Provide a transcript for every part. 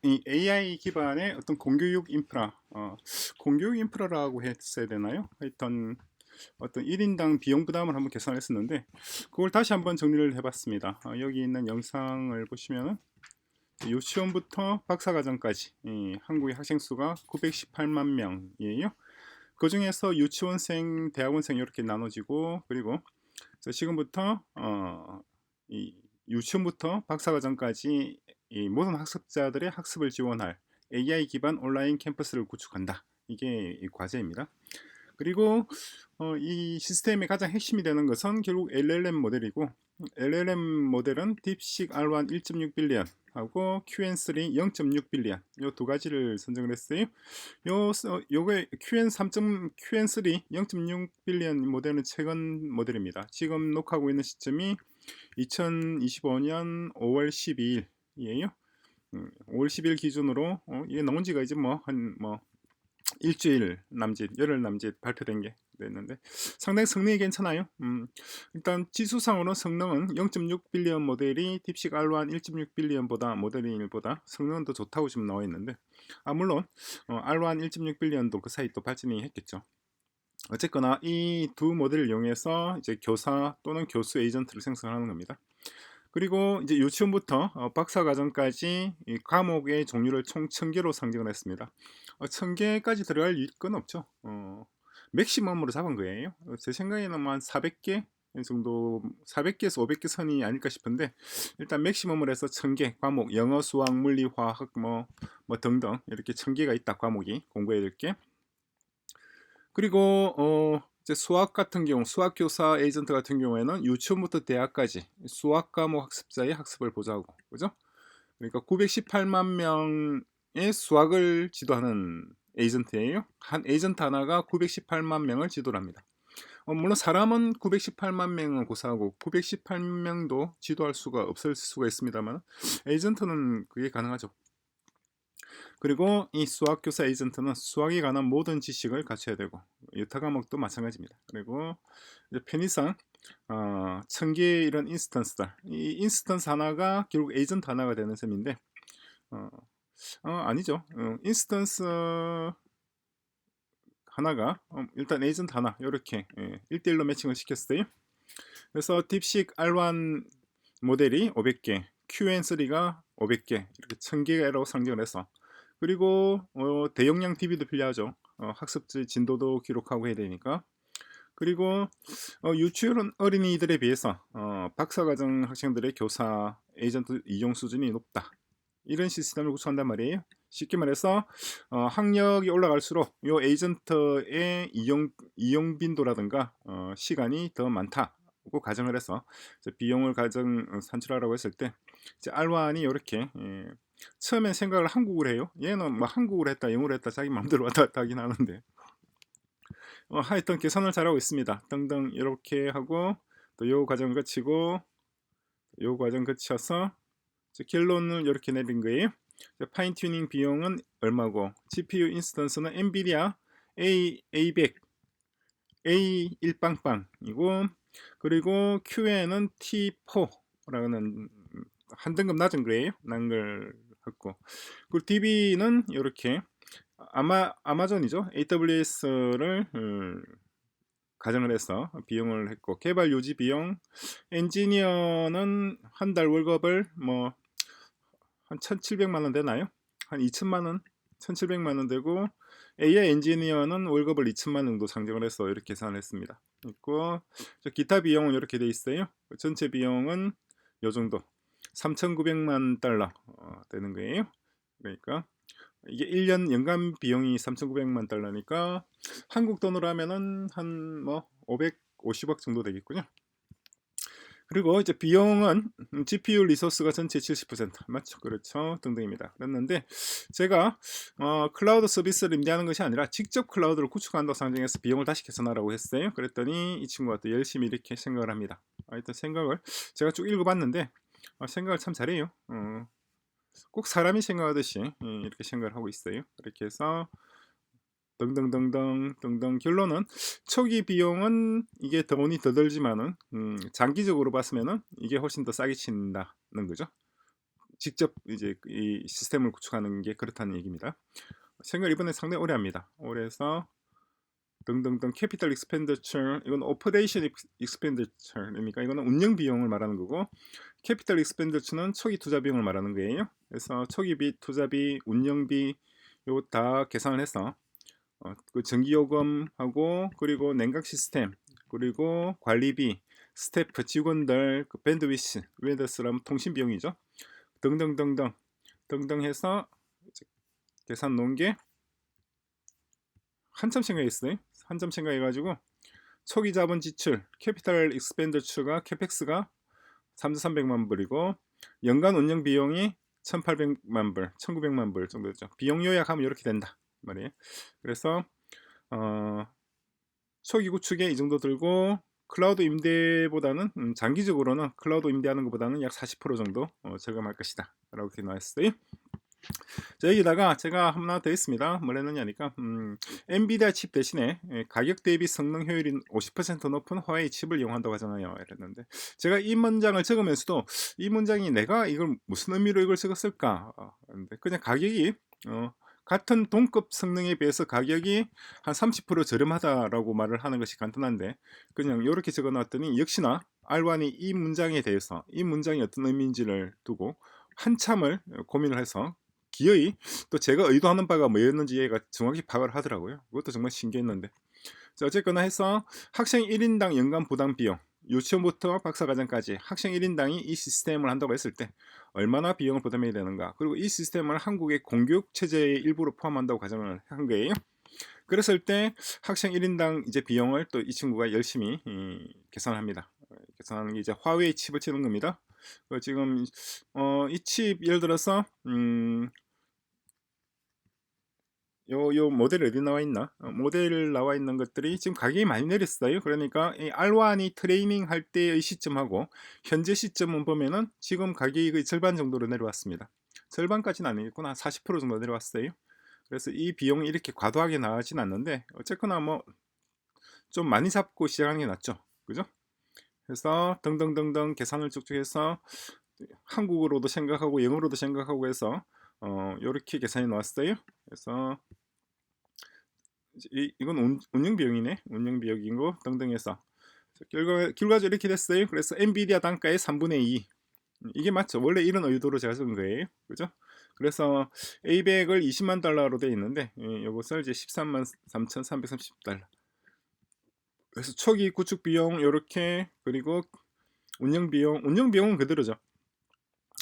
이 AI 기반의 어떤 공교육 인프라, 공교육 인프라라고 했어야 되나요? 하여튼 어떤 1인당 비용 부담을 한번 계산했었는데 그걸 다시 한번 정리를 해봤습니다. 여기 있는 영상을 보시면은 유치원부터 박사과정까지 한국의 학생 수가 918만 명이에요. 그 중에서 유치원생, 대학원생 이렇게 나눠지고, 그리고 지금부터 이 유치원부터 박사과정까지 이 모든 학습자들의 학습을 지원할 AI 기반 온라인 캠퍼스를 구축한다. 이게 이 과제입니다. 그리고 이 시스템의 가장 핵심이 되는 것은 결국 LLM 모델이고, LLM 모델은 딥식 R1 1.6 빌리언 하고 QN3 0.6 빌리언 요 두 가지를 선정을 했어요. 요게 QN3 0.6 빌리언 모델은 최근 모델입니다. 지금 녹화하고 있는 시점이 2025년 5월 12일이에요. 5월 10일 기준으로 이게 나온 지가 이제 뭐 일주일 남짓, 열흘 남짓 발표된 게 됐는데 상당히 성능이 괜찮아요. 일단 지수상으로 성능은 0.6 빌리언 모델이 딥식 R1 1.6 빌리언보다 모델 1보다 성능은 더 좋다고 지금 나와 있는데, 물론 R1 1.6 빌리언도 그 사이 또 발전이 했겠죠. 어쨌거나 이 두 모델을 이용해서 이제 교사 또는 교수 에이전트를 생성하는 겁니다. 그리고 이제 유치원부터 박사과정까지 이 과목의 종류를 총 1000개로 상정을 했습니다. 1000개까지 들어갈 건 없죠. 맥시멈으로 잡은 거예요. 제 생각에는 한 400개 정도, 400개에서 500개 선이 아닐까 싶은데, 일단 맥시멈으로 해서 1000개 과목, 영어, 수학, 물리, 화학 뭐 등등 이렇게 1000개가 있다. 과목이 공부해야 될 게. 그리고 이제 수학 같은 경우, 수학 교사 에이전트 같은 경우에는 유치원부터 대학까지 수학 과목 학습자의 학습을 보자고, 그죠? 그러니까 918만 명의 수학을 지도하는 에이전트예요. 한 에이전트 하나가 918만 명을 지도를 합니다. 물론 사람은 918만 명은 고사하고 918명도 지도할 수가 없을 수가 있습니다만, 에이전트는 그게 가능하죠. 그리고 이 수학교사 에이전트는 수학에 관한 모든 지식을 갖춰야 되고, 유타 과목도 마찬가지입니다. 그리고 이제 편의상 1000개의 이런 인스턴스들, 이 인스턴스 하나가 결국 에이전트 하나가 되는 셈인데, 어, 아니죠. 인스턴스 하나가 일단 에이전트 하나 이렇게 1대1로 매칭을 시켰어요. 그래서 딥식 R1 모델이 500개, QN3가 500개, 이렇게 1000개라고 상정을 해서, 그리고 대용량 DB도 필요하죠. 학습지 진도도 기록하고 해야 되니까. 그리고 유치원 어린이들에 비해서 박사과정 학생들의 교사 에이전트 이용 수준이 높다. 이런 시스템을 구축한단 말이에요. 쉽게 말해서 학력이 올라갈수록 이 에이전트의 이용 빈도라든가 시간이 더 많다고 가정을 해서 비용을 산출하라고 했을 때, 이제 R1이 이렇게 처음엔 생각을 한국어로 해요. 얘는 뭐 한국어로 했다 영어로 했다 자기 마음대로 왔다 갔다 하긴 하는데, 하여튼 계산을 잘하고 있습니다. 등등 이렇게 하고 또 요 과정을 거치고 요 과정 거쳐서 결론을 이렇게 내린 거예요. 파인 튜닝 비용은 얼마고, GPU 인스턴스는 엔비디아 A100 A1빵빵이고, 그리고 QN은 T4라는 한 등급 낮은 거예요. 난 걸 했고, 그리고 DB는 이렇게 아마존이죠. AWS를 가정을 해서 비용을 했고, 개발 유지 비용, 엔지니어는 한 달 월급을 뭐 한 1,700만 원 되나요? 한 2천만 원, 1,700만 원 되고, AI 엔지니어는 월급을 2천만 원 정도 상정을 해서 이렇게 계산을 했습니다. 있고, 기타 비용은 이렇게 돼 있어요. 전체 비용은 요 정도 3,900만 달러 되는 거예요. 그러니까 이게 1년 연간 비용이 3,900만 달러니까 한국 돈으로 하면은 한 뭐 550억 정도 되겠군요. 그리고 이제 비용은 GPU 리소스가 전체 70% 맞죠? 그렇죠? 등등입니다. 그랬는데 제가 클라우드 서비스를 임대하는 것이 아니라 직접 클라우드를 구축한다고 상정해서 비용을 다시 계산하라고 했어요. 그랬더니 이 친구가 또 열심히 이렇게 생각을 합니다. 하여튼 생각을 제가 쭉 읽어봤는데 생각을 참 잘해요. 꼭 사람이 생각하듯이 이렇게 생각을 하고 있어요. 이렇게 해서 등등등등 등등, 결론은 초기 비용은 이게 돈이 더 들지만은 장기적으로 봤으면은 이게 훨씬 더 싸게 친다는 거죠. 직접 이제 이 시스템을 구축하는 게 그렇다는 얘기입니다. 생각을 이번에 상당히 오래 합니다. 오래해서 등등등 캐피탈 익스펜디처, 이건 오퍼레이션 익스펜디처입니까? 이거는 운영 비용을 말하는 거고, 캐피탈 익스펜디처는 초기 투자 비용을 말하는 거예요. 그래서 초기비, 투자비, 운영비 요거 다 계산을 해서 그 전기요금하고 그리고 냉각 시스템 그리고 관리비, 스태프, 직원들, 그 밴드위스, 밴드스라면 통신 비용이죠. 등등등등 등등 해서 계산 놓은 게 한참 생각했어요. 한참 생각해가지고 초기 자본 지출, 캐피탈 익스펜디처가 캐펙스가 3,300만 불이고 연간 운영 비용이 1,800만 불, 1,900만 불 정도죠. 비용 요약하면 이렇게 된다 말이에요. 그래서 초기 구축에 이 정도 들고 클라우드 임대보다는 장기적으로는 클라우드 임대하는 것보다는 약 40% 정도 저감할 것이다 라고 이렇게 나왔어요. 자, 여기다가 제가 하나 더 있습니다. 뭘 했느냐니까 엔비디아 칩 대신에 가격 대비 성능 효율이 50% 높은 화웨이 칩을 이용한다고 하잖아요. 이랬는데 제가 이 문장을 적으면서도 이 문장이 내가 이걸 무슨 의미로 이걸 적었을까? 그냥 가격이 같은 동급 성능에 비해서 가격이 한 30% 저렴하다라고 말을 하는 것이 간단한데 그냥 이렇게 적어놨더니 역시나 알완이 이 문장에 대해서 이 문장이 어떤 의미인지를 두고 한참을 고민을 해서 기어이 또 제가 의도하는 바가 뭐였는지 얘가 정확히 파악을 하더라고요. 그것도 정말 신기했는데. 자, 어쨌거나 해서 학생 1인당 연간 부담 비용, 유치원부터 박사과정까지 학생 1인당이 이 시스템을 한다고 했을 때 얼마나 비용을 부담해야 되는가, 그리고 이 시스템을 한국의 공교육 체제의 일부로 포함한다고 가정을 한 거예요. 그랬을 때 학생 1인당 이제 비용을 또 이 친구가 열심히 계산합니다. 계산하는 게 이제 화웨이 칩을 치는 겁니다. 지금 이 칩 예를 들어서 요 모델 어디 나와 있나? 모델 나와 있는 것들이 지금 가격이 많이 내렸어요. 그러니까 이 R1이 트레이닝 할 때의 시점하고 현재 시점은 보면은 지금 가격이 거의 절반 정도로 내려왔습니다. 절반까지는 아니겠구나. 40% 정도 내려왔어요. 그래서 이 비용이 이렇게 과도하게 나가진 않는데 어쨌거나 뭐 좀 많이 잡고 시작하는 게 낫죠. 그죠? 그래서 등등등등 계산을 쭉쭉 해서 한국어로도 생각하고 영어로도 생각하고 해서 요렇게 계산이 나왔어요. 그래서 이건 운영 비용이네. 운영 비용이고 등등해서 결과적으로 이렇게 됐어요. 그래서 엔비디아 단가의 3분의 2 이게 맞죠. 원래 이런 의도로 제가 쓴 거예요. 그죠? 그래서 A100을 20만 달러로 되어 있는데 이것을 이제 13만 3,330달러. 그래서 초기 구축 비용 이렇게, 그리고 운영 비용은 그대로죠.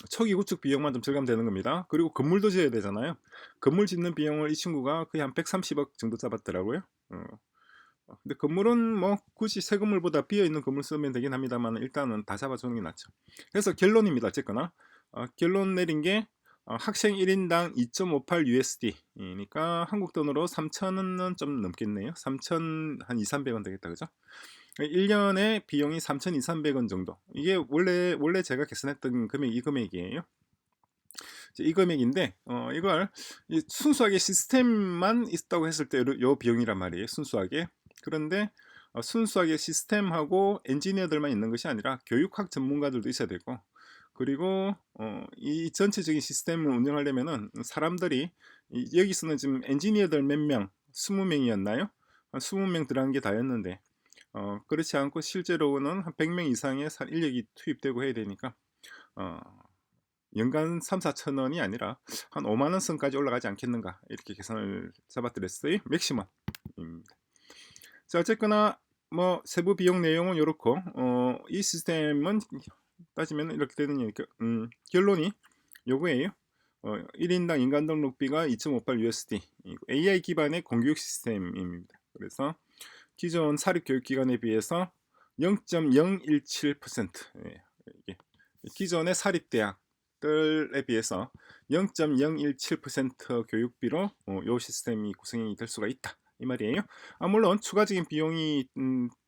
초기 구축 비용만 좀 절감되는 겁니다. 그리고 건물도 지어야 되잖아요. 건물 짓는 비용을 이 친구가 거의 한 130억 정도 잡았더라고요. 근데 건물은 뭐 굳이 새 건물보다 비어있는 건물 쓰면 되긴 합니다만 일단은 다 잡아주는 게 낫죠. 그래서 결론입니다. 어쨌거나 결론 내린 게 학생 1인당 2.58 USD니까 한국 돈으로 3,000원은 좀 넘겠네요. 3,000 한 2, 300원 되겠다. 그죠? 1년에 비용이 3,200~300원 정도. 이게 원래 제가 계산했던 금액 이 금액이에요. 이 금액인데 이걸 순수하게 시스템만 있다고 했을 때 요 비용이란 말이에요. 순수하게. 그런데 순수하게 시스템하고 엔지니어들만 있는 것이 아니라 교육학 전문가들도 있어야 되고, 그리고 이 전체적인 시스템을 운영하려면은 사람들이 여기서는 지금 엔지니어들 몇 명, 20명이었나요? 한 20명 들어간 게 다였는데 그렇지 않고 실제로는 한 100명 이상의 인력이 투입되고 해야 되니까 연간 3~4천 원이 아니라 한 5만 원 선까지 올라가지 않겠는가, 이렇게 계산을 잡아드렸어요. 맥시멈입니다. 자, 어쨌거나 뭐 세부 비용 내용은 이렇고 이 시스템은 따지면 이렇게 되느니까 결론이 요거예요. 1인당 인간 등록비가 2.58 USD, AI 기반의 공교육 시스템입니다. 그래서 기존 사립교육기관에 비해서 0.017%, 이게 기존의 사립대학들에 비해서 0.017% 교육비로 이 시스템이 구성이 될 수가 있다, 이 말이에요. 물론 추가적인 비용이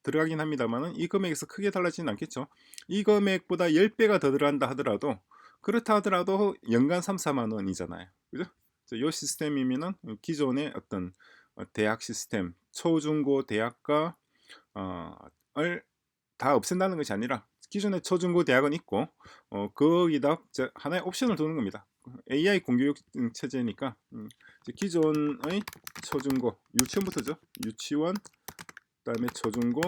들어가긴 합니다만 이 금액에서 크게 달라지진 않겠죠. 이 금액보다 10배가 더 들어간다 하더라도, 그렇다 하더라도 연간 3~4만 원이잖아요. 그죠? 이 시스템이면은 기존의 어떤 대학 시스템, 초중고 대학과 다 없앤다는 것이 아니라 기존의 초중고 대학은 있고 거기다 하나의 옵션을 두는 겁니다. AI 공교육 체제니까 기존의 초중고 유치원부터죠. 유치원, 그다음에 초중고,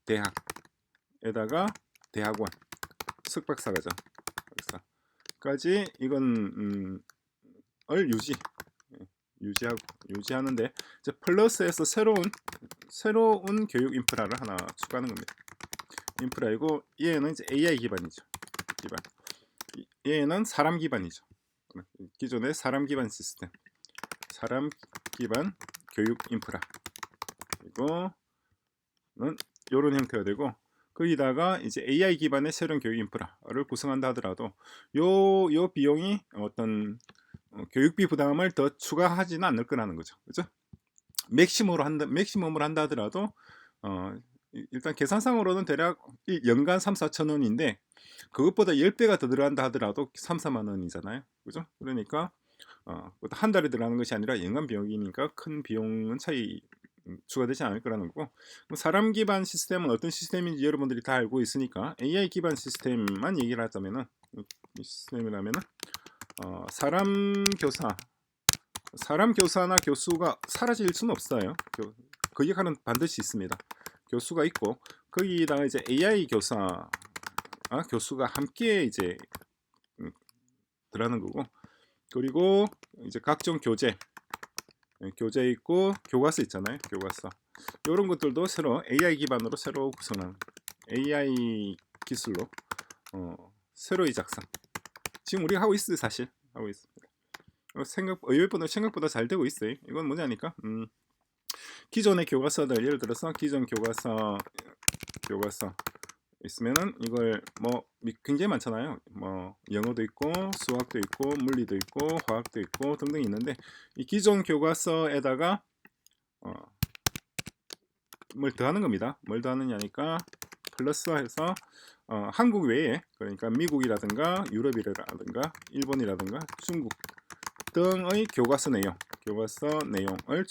대학에다가 대학원, 석박사과정, 박사까지 이건 을 유지하는데 이제 플러스에서 새로운 교육 인프라를 하나 추가하는 겁니다. 인프라이고 얘는 이제 AI 기반이죠. 얘는 사람 기반이죠. 기존의 사람 기반 시스템, 사람 기반 교육 인프라 이거는 이런 형태가 되고 거기다가 이제 AI 기반의 새로운 교육 인프라를 구성한다 하더라도 요 비용이 어떤 교육비 부담을 더 추가하지는 않을 거라는 거죠. 그죠? 맥시멈으로 한다 하더라도 일단 계산상으로는 대략 연간 3-4천 원인데 그것보다 10배가 더 들어간다 하더라도 3-4만 원이잖아요. 그죠? 그러니까 한 달에 들어가는 것이 아니라 연간 비용이니까 큰 비용은 차이 추가되지 않을 거라는 거고, 사람 기반 시스템은 어떤 시스템인지 여러분들이 다 알고 있으니까 AI 기반 시스템만 얘기를 하자면은 이 시스템이라면은 사람 교사나 교수가 사라질 수는 없어요. 그 역할은 반드시 있습니다. 교수가 있고 거기다가 이제 AI 교수가 함께 이제 들어가는 거고, 그리고 이제 각종 교재 있고 교과서 있잖아요. 교과서 이런 것들도 새로 AI 기반으로 새로 구성한 AI 기술로 새로이 작성 지금 우리가 하고 있어요. 사실 하고 있습니다. 의외보다 생각보다 잘 되고 있어요. 이건 뭐냐니까 기존의 교과서들, 예를 들어서 기존 교과서 있으면은 이걸 뭐 굉장히 많잖아요. 뭐 영어도 있고 수학도 있고 물리도 있고 화학도 있고 등등 있는데 이 기존 교과서에다가 뭘 더하는 겁니다. 뭘 더하느냐니까 플러스해서 한국 외에, 그러니까 미국이라든가 유럽이라든가 일본이라든가 중국 등의 교과서 내용을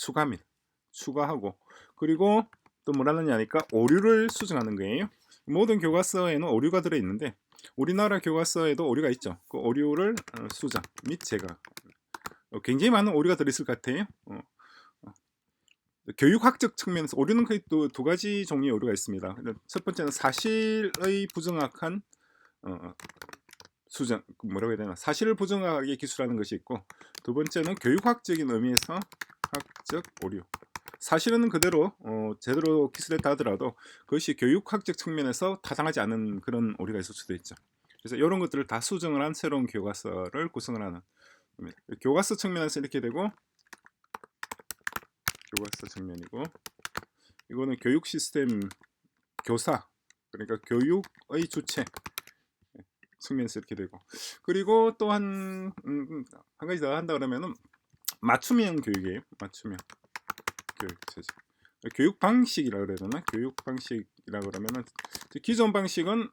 추가하고, 그리고 또 뭐라느냐니까 오류를 수정하는 거예요. 모든 교과서에는 오류가 들어있는데 우리나라 교과서에도 오류가 있죠. 그 오류를 수정 및 제거. 굉장히 많은 오류가 들어있을 것 같아요. 교육학적 측면에서 오류는 거의 또 두 가지 종류의 오류가 있습니다. 첫 번째는 사실의 부정확한 수정, 뭐라고 해야 되나, 사실을 부정하게 기술하는 것이 있고, 두 번째는 교육학적인 의미에서 학적 오류. 사실은 그대로 제대로 기술했다 하더라도 그것이 교육학적 측면에서 타당하지 않은 그런 오류가 있을 수도 있죠. 그래서 이런 것들을 다 수정을 한 새로운 교과서를 구성을 하는 겁니다. 교과서 측면에서 이렇게 되고, 교과서 측면이고, 이거는 교육 시스템 교사, 그러니까 교육의 주체 측면에서 이렇게 되고, 그리고 또 한 가지 더 한다 그러면은 맞춤형 교육이에요. 맞춤형 교육 체제. 교육 방식이라 그래야 되나? 교육 방식이라 그러면은 기존 방식은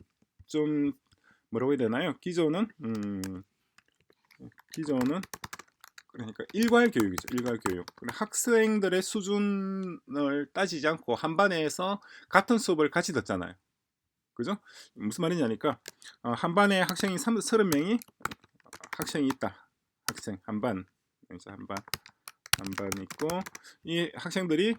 좀 뭐라고 해야 되나요? 기존은 그러니까 일괄 교육이죠. 일괄 교육. 학생들의 수준을 따지지 않고 한 반에서 같은 수업을 같이 듣잖아요. 그죠? 무슨 말이냐니까 한 반에 학생이 30명이 학생이 있다. 학생 한 반 있고 이 학생들이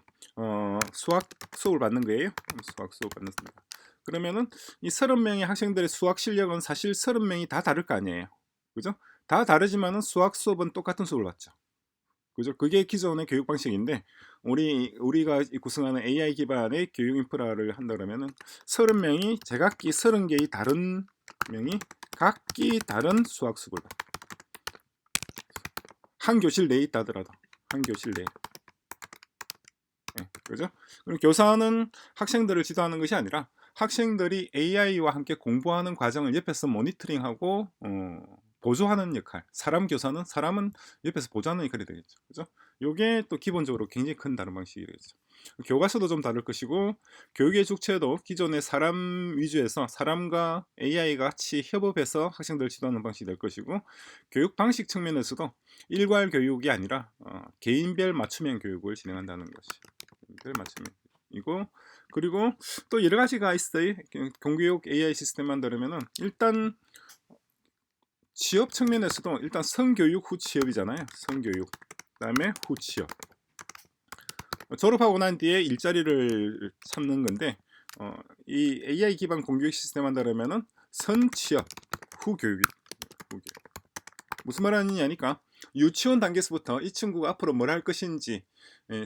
수학 수업을 받는 거예요. 수학 수업 받는습니다. 그러면은 이 30명의 학생들의 수학 실력은 사실 30명이 다 다를 거 아니에요. 그죠? 다 다르지만은 수학 수업은 똑같은 수업을 받죠. 그죠? 그게 기존의 교육 방식인데 우리가 구성하는 AI 기반의 교육 인프라를 한다 그러면은 30명이 제각기 30개의 다른 명이 각기 다른 수학 수업을 받아요. 한 교실 내에 있다 하더라도 한 교실 내에. 네, 그죠? 그럼 교사는 학생들을 지도하는 것이 아니라 학생들이 AI와 함께 공부하는 과정을 옆에서 모니터링하고 보조하는 역할. 사람은 옆에서 보조하는 역할이 되겠죠. 그죠? 요게 또 기본적으로 굉장히 큰 다른 방식이 되겠죠. 교과서도 좀 다를 것이고, 교육의 주체도 기존의 사람 위주에서 사람과 AI가 같이 협업해서 학생들을 지도하는 방식이 될 것이고, 교육 방식 측면에서도 일괄 교육이 아니라 개인별 맞춤형 교육을 진행한다는 것이. 개인별 맞춤형. 이거 그리고 또 여러 가지가 있어요. 공교육 AI 시스템 만들려면은 일단 취업 측면에서도 일단 성교육 후 취업이잖아요. 성교육 그다음에 후 취업. 졸업하고 난 뒤에 일자리를 찾는 건데 이 AI 기반 공교육 시스템 한다면은 선취업 후교육. 무슨 말하느냐니까 유치원 단계에서부터 이 친구가 앞으로 뭘 할 것인지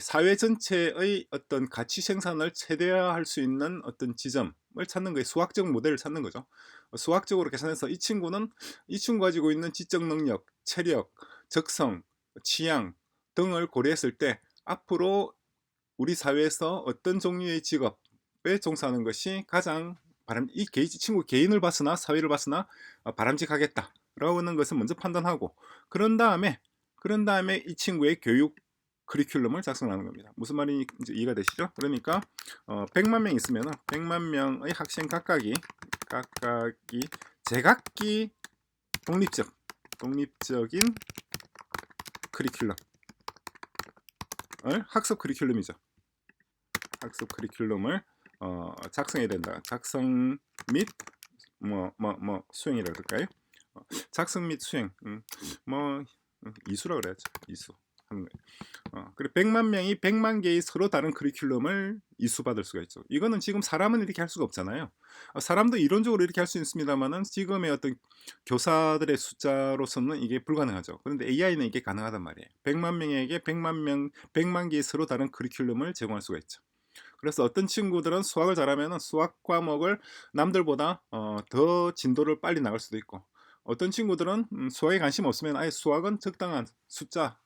사회 전체의 어떤 가치 생산을 최대화할 수 있는 어떤 지점을 찾는 거예요. 수학적 모델을 찾는 거죠. 수학적으로 계산해서 이 친구 가지고 있는 지적 능력, 체력, 적성, 취향 등을 고려했을 때 앞으로 우리 사회에서 어떤 종류의 직업에 종사하는 것이 가장 이 친구 개인을 봤으나 사회를 봤으나 바람직하겠다라고 하는 것을 먼저 판단하고 그런 다음에 이 친구의 교육 커리큘럼을 작성하는 겁니다. 무슨 말인지 이해가 되시죠? 그러니까 100만 명 있으면 100만 명의 학생 각각이 제각기 독립적인 커리큘럼을 학습 커리큘럼이죠. 학습 커리큘럼을 작성해야 된다. 작성 및 수행이라 그럴까요? 작성 및 수행 이수라 그래야죠. 이수 하는 거예요. 그래 100만 명이 100만 개의 서로 다른 커리큘럼을 이수받을 수가 있죠. 이거는 지금 사람은 이렇게 할 수가 없잖아요. 사람도 이론적으로 이렇게 할 수 있습니다만은 지금의 어떤 교사들의 숫자로서는 이게 불가능하죠. 그런데 AI는 이게 가능하단 말이에요. 100만 명에게 100만 개의 서로 다른 커리큘럼을 제공할 수가 있죠. 그래서 어떤 친구들은 수학을 잘하면 수학 과목을 남들보다 더 진도를 빨리 나갈 수도 있고 어떤 친구들은 수학에 관심 없으면 아예 수학은 적당한 숫자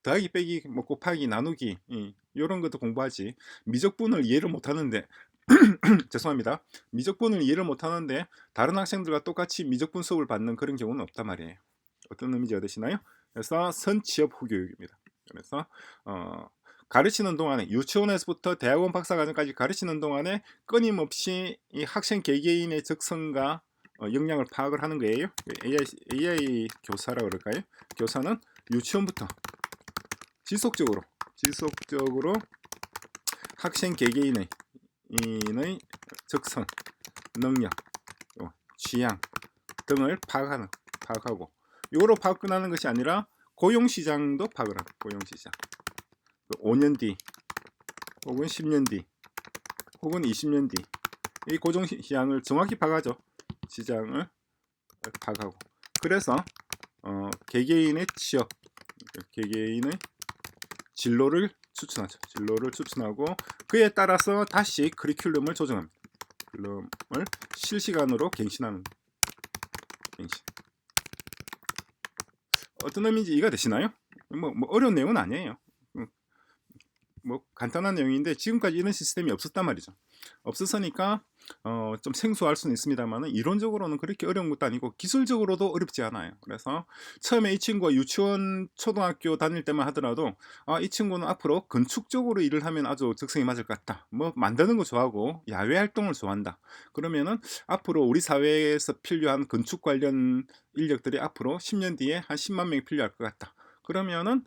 더하기 빼기 곱하기 나누기 이런 것도 공부하지 미적분을 이해를 못하는데 죄송합니다. 미적분을 이해를 못하는데 다른 학생들과 똑같이 미적분 수업을 받는 그런 경우는 없단 말이에요. 어떤 의미인지 얻으시나요? 그래서 선취업 후교육입니다. 그래서 가르치는 동안에 유치원에서부터 대학원 박사과정까지 가르치는 동안에 끊임없이 이 학생 개개인의 적성과 역량을 파악을 하는 거예요. AI 교사라고 그럴까요? 교사는 유치원부터 지속적으로 학생 개개인의 적성, 능력, 취향 등을 파악하고 이거로 파악하는 것이 아니라 고용시장도 파악을 하고 고용시장 5년 뒤 혹은 10년 뒤 혹은 20년 뒤 이 고용시장을 정확히 파악하죠. 시장을 파악하고 그래서 개개인의 취업 개개인의 진로를 추천하죠. 진로를 추천하고 그에 따라서 다시 커리큘럼을 조정합니다. 커리큘럼을 실시간으로 갱신하는 갱신. 어떤 의미인지 이해가 되시나요? 뭐 어려운 내용은 아니에요. 간단한 내용인데 지금까지 이런 시스템이 없었단 말이죠. 없었으니까 좀 생소할 수는 있습니다만 이론적으로는 그렇게 어려운 것도 아니고 기술적으로도 어렵지 않아요. 그래서 처음에 이 친구가 유치원 초등학교 다닐 때만 하더라도 이 친구는 앞으로 건축 쪽으로 일을 하면 아주 적성이 맞을 것 같다. 만드는 거 좋아하고 야외 활동을 좋아한다. 그러면은 앞으로 우리 사회에서 필요한 건축 관련 인력들이 앞으로 10년 뒤에 한 10만 명이 필요할 것 같다. 그러면은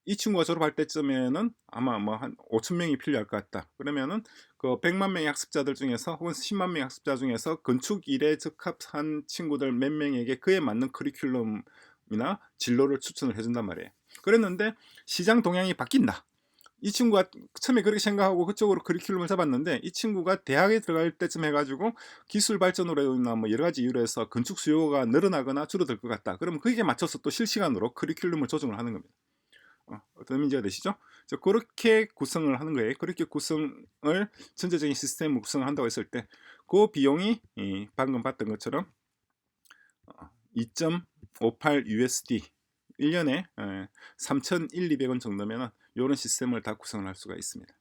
이 친구가 졸업할 때쯤에는 아마 한 5천 명이 필요할 것 같다. 그러면은 그 100만 명의 학습자들 중에서 혹은 10만 명의 학습자 중에서 건축 일에 적합한 친구들 몇 명에게 그에 맞는 커리큘럼이나 진로를 추천을 해준단 말이에요. 그랬는데 시장 동향이 바뀐다. 이 친구가 처음에 그렇게 생각하고 그쪽으로 커리큘럼을 잡았는데 이 친구가 대학에 들어갈 때쯤 해가지고 기술 발전으로 인한 여러 가지 이유로 해서 건축 수요가 늘어나거나 줄어들 것 같다. 그러면 거기에 맞춰서 또 실시간으로 커리큘럼을 조정을 하는 겁니다. 어떤 의미가 되시죠? 그렇게 구성을 하는 거예요. 그렇게 구성을 전체적인 시스템을 구성을 한다고 했을 때 그 비용이 방금 봤던 것처럼 2.58 USD 1년에 3,200원 정도면 이런 시스템을 다 구성을 할 수가 있습니다.